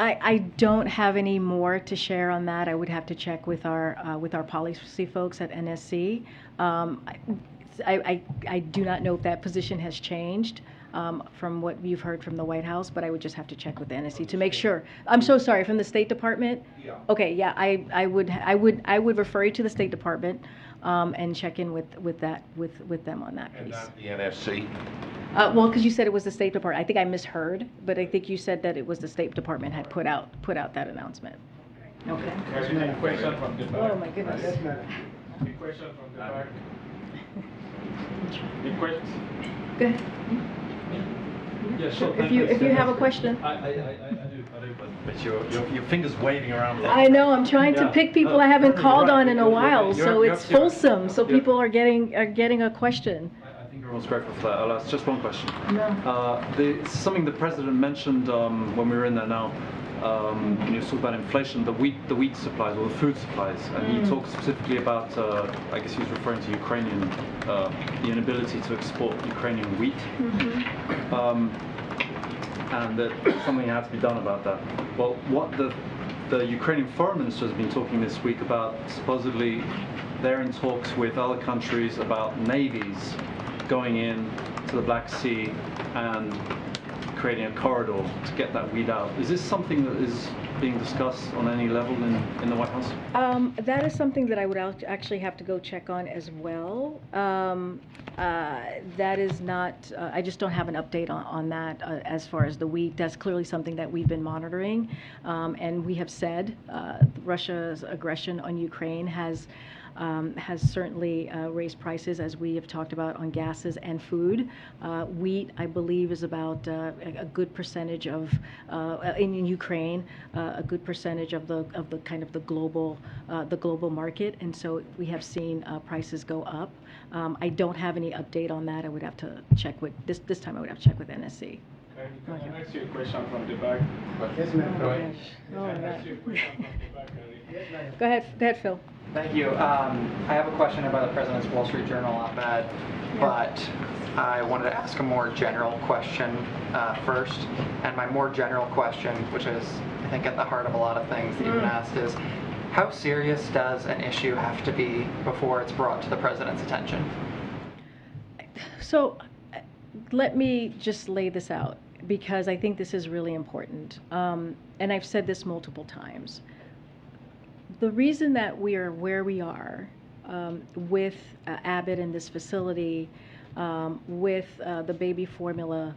I don't have any more to share on that. I would have to check with our policy folks at NSC. I do not know if that position has changed from what you've heard from the White House, but I would just have to check with the NSC to make sure. I'm so sorry, from the State Department? Yeah. Okay, yeah, I would refer you to the State Department and check in with them on that piece. And not the NSC? Well, because you said it was the State Department. I think I misheard, but I think you said that it was the State Department had put out that announcement. Okay. Question from the back. Oh my goodness. Yes, ma'am. The question from the back. The questions. Go ahead. Yeah, sure. If you have a question. I do, but your fingers waving around. I know. I'm trying to pick people I haven't called on in a while, so it's fulsome. So people are getting a question. I think everyone's grateful for that. I'll ask just one question. Something the president mentioned when we were in there now. When you talk about inflation, the wheat supplies or the food supplies, and he talked specifically about, I guess he was referring to Ukrainian, the inability to export Ukrainian wheat. and that something had to be done about that. Well, what the Ukrainian foreign minister has been talking this week about, supposedly they're in talks with other countries about navies going in to the Black Sea and creating a corridor to get that weed out. Is this something that is being discussed on any level in the White House? That is something that I would actually have to go check on as well. That is not, I just don't have an update on that as far as the wheat. That's clearly something that we've been monitoring. And we have said Russia's aggression on Ukraine has certainly raised prices, as we have talked about, on gases and food. Wheat, I believe, is about a good percentage of in Ukraine, a good percentage of the kind of the global market, and so we have seen prices go up. I don't have any update on that. I would have to check with this time. I would have to check with NSC. Can I ask you a question from the back? Yes, ma'am. Go ahead. Go ahead, Phil. Thank you. I have a question about the President's Wall Street Journal op-ed, but I wanted to ask a more general question first. And my more general question, which is, I think, at the heart of a lot of things that you've been asked, is how serious does an issue have to be before it's brought to the President's attention? So let me just lay this out, because I think this is really important. And I've said this multiple times. The reason that we are where we are with Abbott in this facility, with the baby formula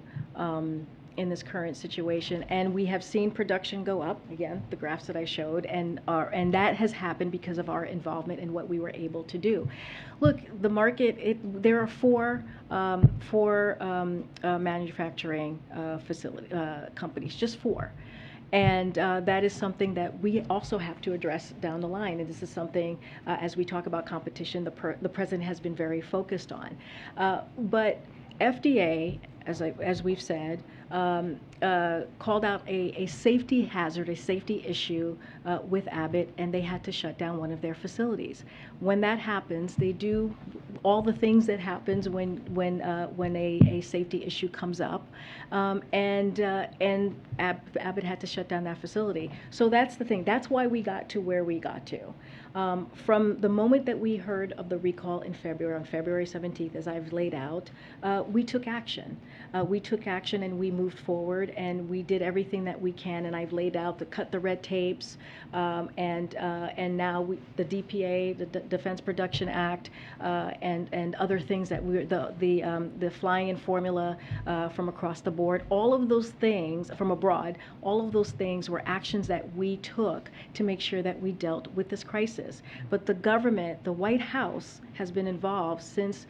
in this current situation, and we have seen production go up, again, the graphs that I showed, and that has happened because of our involvement in what we were able to do. Look, the market, there are four manufacturing companies, just four. And that is something that we also have to address down the line. And this is something, as we talk about competition, the President has been very focused on. But FDA, as we've said, called out a safety hazard, a safety issue with Abbott, and they had to shut down one of their facilities. When that happens, they do all the things that happens when a safety issue comes up, and Abbott had to shut down that facility. So that's the thing. That's why we got to where we got to. From the moment that we heard of the recall in February, on February 17th, as I've laid out, we took action. We took action and we moved forward, and we did everything that we can. And I've laid out cut the red tapes, and now the DPA, the Defense Production Act, and other things that the flying in formula from across the board. All of those things from abroad. All of those things were actions that we took to make sure that we dealt with this crisis. But the government, the White House, has been involved since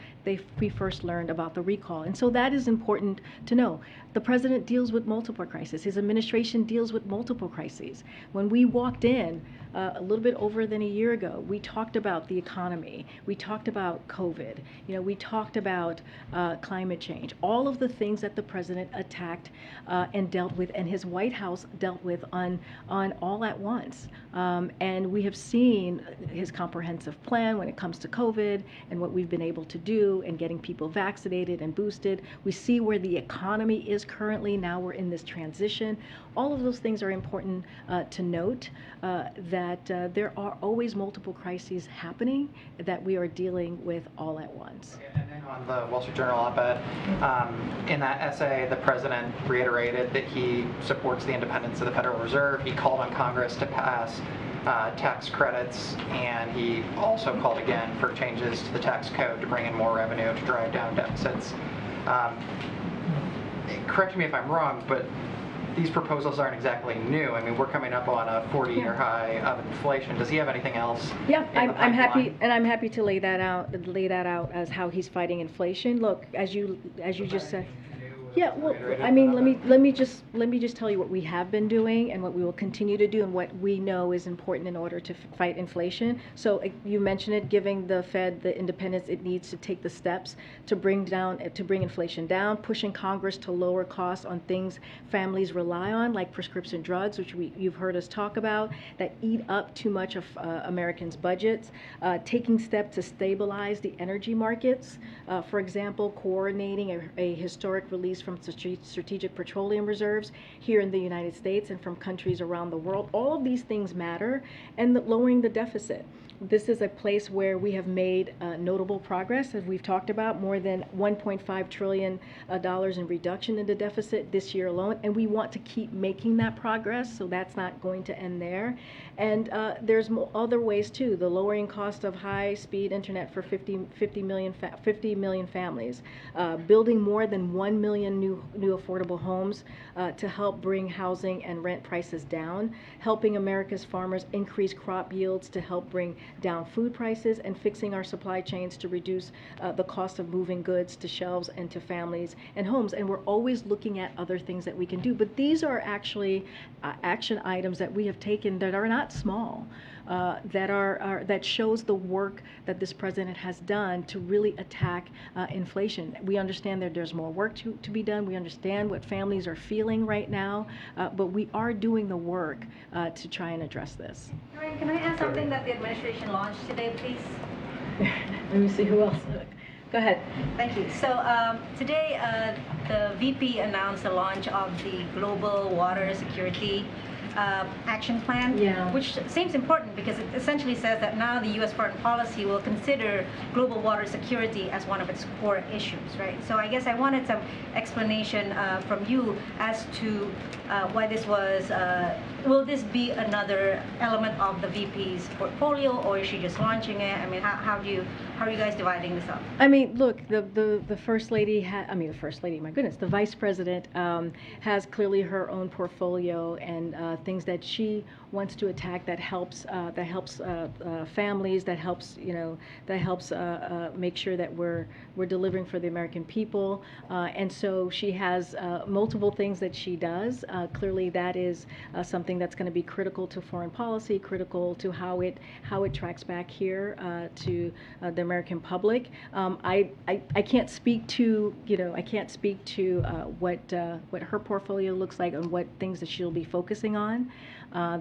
we first learned about the recall. And so that is important to know. The President deals with multiple crises. His administration deals with multiple crises. When we walked in a little bit over than a year ago, we talked about the economy. We talked about COVID. We talked about climate change. All of the things that the President attacked and dealt with, and his White House dealt with on all at once. And we have seen his comprehensive plan when it comes to COVID and what we've been able to do and getting people vaccinated and boosted. We see where the economy is currently. Now we're in this transition. All of those things are important to note, that there are always multiple crises happening that we are dealing with all at once. And then on the Wall Street Journal op-ed, in that essay, the President reiterated that he supports the independence of the Federal Reserve. He called on Congress to pass tax credits, and he also called again for changes to the tax code to bring in more revenue to drive down deficits. Correct me if I'm wrong, but these proposals aren't exactly new. I mean, we're coming up on a 40-year high of inflation. Does he have anything else? Yeah, I'm happy to lay that out as how he's fighting inflation. Look, as you just said. Yeah, well, I mean, let me just tell you what we have been doing and what we will continue to do and what we know is important in order to fight inflation. So you mentioned it, giving the Fed the independence it needs to take the steps to bring inflation down, pushing Congress to lower costs on things families rely on, like prescription drugs, which you've heard us talk about, that eat up too much of Americans' budgets, taking steps to stabilize the energy markets. For example, coordinating a historic release increase from strategic petroleum reserves here in the United States and from countries around the world. All of these things matter, and lowering the deficit. This is a place where we have made notable progress, as we've talked about, more than $1.5 trillion in reduction in the deficit this year alone, and we want to keep making that progress, so that's not going to end there. And there's other ways too, the lowering cost of high-speed internet for 50 million families, building more than 1 million new affordable homes to help bring housing and rent prices down, helping America's farmers increase crop yields to help bring down food prices, and fixing our supply chains to reduce the cost of moving goods to shelves and to families and homes. And we're always looking at other things that we can do. But these are actually action items that we have taken that are not small, that shows the work that this president has done to really attack inflation. We understand that there's more work to be done. We understand what families are feeling right now, but we are doing the work to try and address this. Karine, can I ask something that the administration launched today, please? Let me see who else. Go ahead. Thank you. So today, the VP announced the launch of the Global Water Security Action Plan, which seems important because it essentially says that now the U.S. foreign policy will consider global water security as one of its core issues, right? So I guess I wanted some explanation from you as to why this was. Will this be another element of the VP's portfolio, or is she just launching it? I mean, how are you guys dividing this up? I mean, look, the first lady, the first lady, my goodness, the vice president has clearly her own portfolio and things that she wants to attack that helps families, that helps make sure that we're delivering for the American people, and so she has multiple things that she does. Clearly, that is something that's going to be critical to foreign policy, critical to how it tracks back here to the American public. I can't speak to what her portfolio looks like and what things that she'll be focusing on.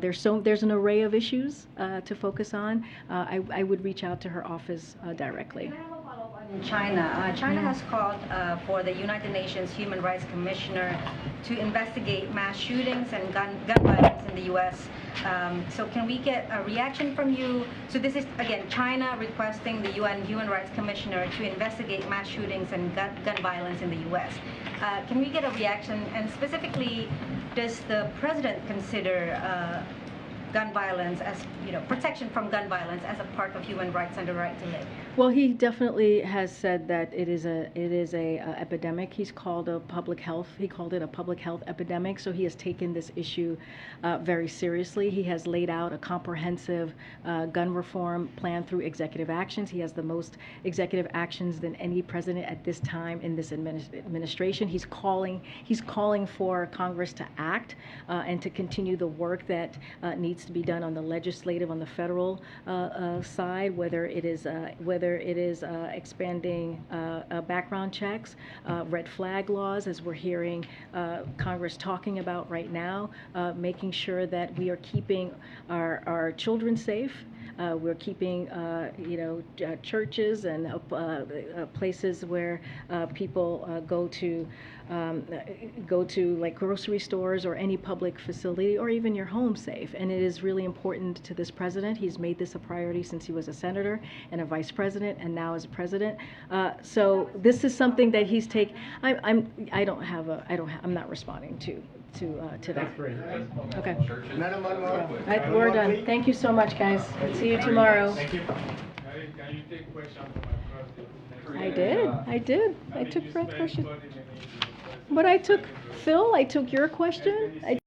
There's an array of issues to focus on. I would reach out to her office directly. In China. China has called for the United Nations Human Rights Commissioner to investigate mass shootings and gun violence in the U.S. So can we get a reaction from you? So this is, again, China requesting the UN Human Rights Commissioner to investigate mass shootings and gun violence in the U.S. Can we get a reaction? And specifically, does the president consider gun violence as, protection from gun violence as a part of human rights and the right to live? Well, he definitely has said that it is a epidemic. He called it a public health epidemic. So he has taken this issue very seriously. He has laid out a comprehensive gun reform plan through executive actions. He has the most executive actions than any president at this time in this administration. He's calling for Congress to act and to continue the work that needs to be done on the legislative, on the federal side, whether it is expanding background checks, red flag laws, as we're hearing Congress talking about right now, making sure that we are keeping our children safe. We're keeping, churches and places where people go to like grocery stores or any public facility or even your home safe. And it is really important to this president. He's made this a priority since he was a senator and a vice president and now as a president. So this is something that he's taken. I'm not responding to that. Okay. We're done. Thank you so much, guys. See you tomorrow. Thank you. Can you take questions from my I did. I took questions. But I took Phil. I took your question.